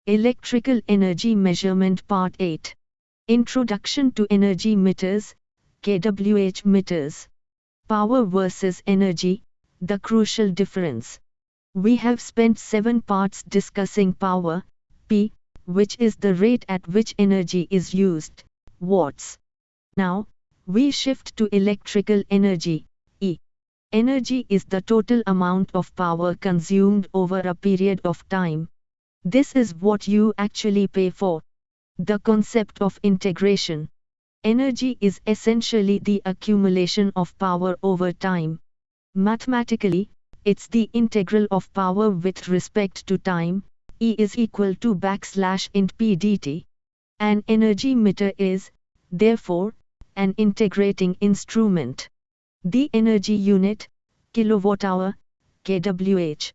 Electrical Energy Measurement Part 8. Introduction to Energy Meters, kWh meters. Power versus energy, the crucial difference. We have spent 7 parts discussing power, P, which is the rate at which energy is used, watts. Now, we shift to electrical energy, E. Energy is the total amount of power consumed over a period of time. This is what you actually pay for. The concept of integration. Energy is essentially the accumulation of power over time. Mathematically, it's the integral of power with respect to time. E is equal to \int P dt. An energy meter is, therefore, an integrating instrument. The energy unit, kilowatt-hour, kWh.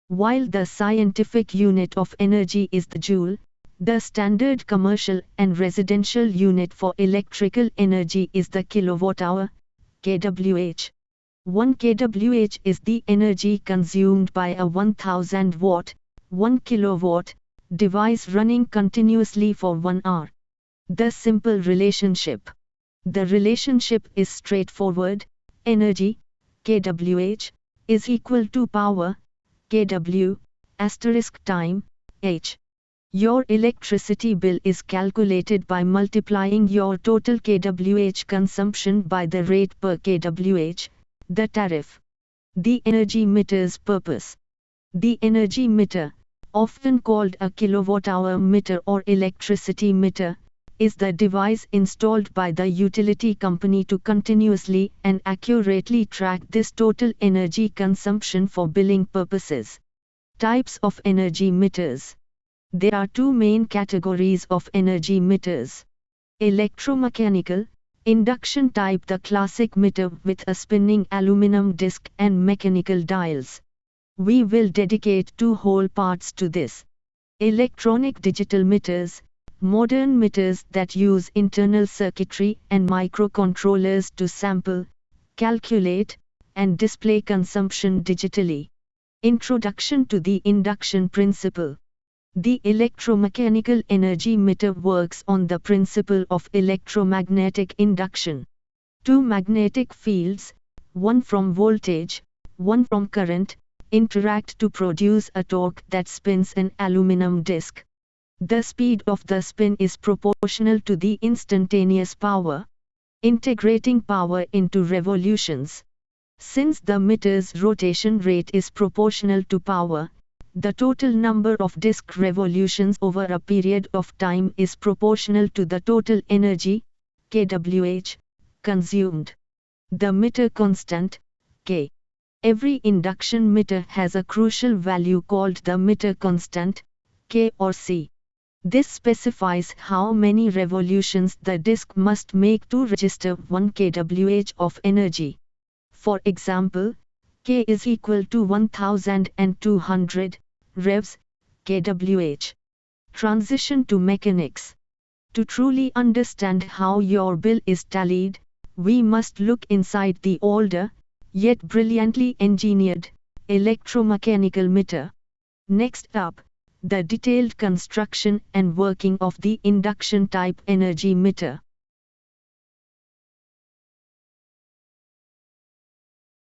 While the scientific unit of energy is the Joule, the standard commercial and residential unit for electrical energy is the kilowatt-hour, kWh. 1 kWh is the energy consumed by a 1000 watt, 1 kilowatt, device running continuously for 1 hour. The simple relationship. The relationship is straightforward. Energy, kWh, is equal to power, kW, * time, h. Your electricity bill is calculated by multiplying your total kWh consumption by the rate per kWh, the tariff. The energy meter's purpose. The energy meter, often called a kilowatt-hour meter or electricity meter, is the device installed by the utility company to continuously and accurately track this total energy consumption for billing purposes. Types of energy meters. There are 2 main categories of energy meters. Electromechanical, induction type, the classic meter with a spinning aluminum disc and mechanical dials. We will dedicate 2 whole parts to this. Electronic digital meters, modern meters that use internal circuitry and microcontrollers to sample, calculate, and display consumption digitally. Introduction to the induction principle. The electromechanical energy meter works on the principle of electromagnetic induction. 2 magnetic fields, one from voltage, one from current, interact to produce a torque that spins an aluminum disc. The speed of the spin is proportional to the instantaneous power. Integrating power into revolutions. Since the meter's rotation rate is proportional to power, the total number of disc revolutions over a period of time is proportional to the total energy, kWh, consumed. The meter constant, K. Every induction meter has a crucial value called the meter constant, K or C. This specifies how many revolutions the disc must make to register 1 kWh of energy. For example, K is equal to 1200 revs, kWh. Transition to mechanics. To truly understand how your bill is tallied, we must look inside the older, yet brilliantly engineered, electromechanical meter. Next up, the detailed construction and working of the induction type energy meter.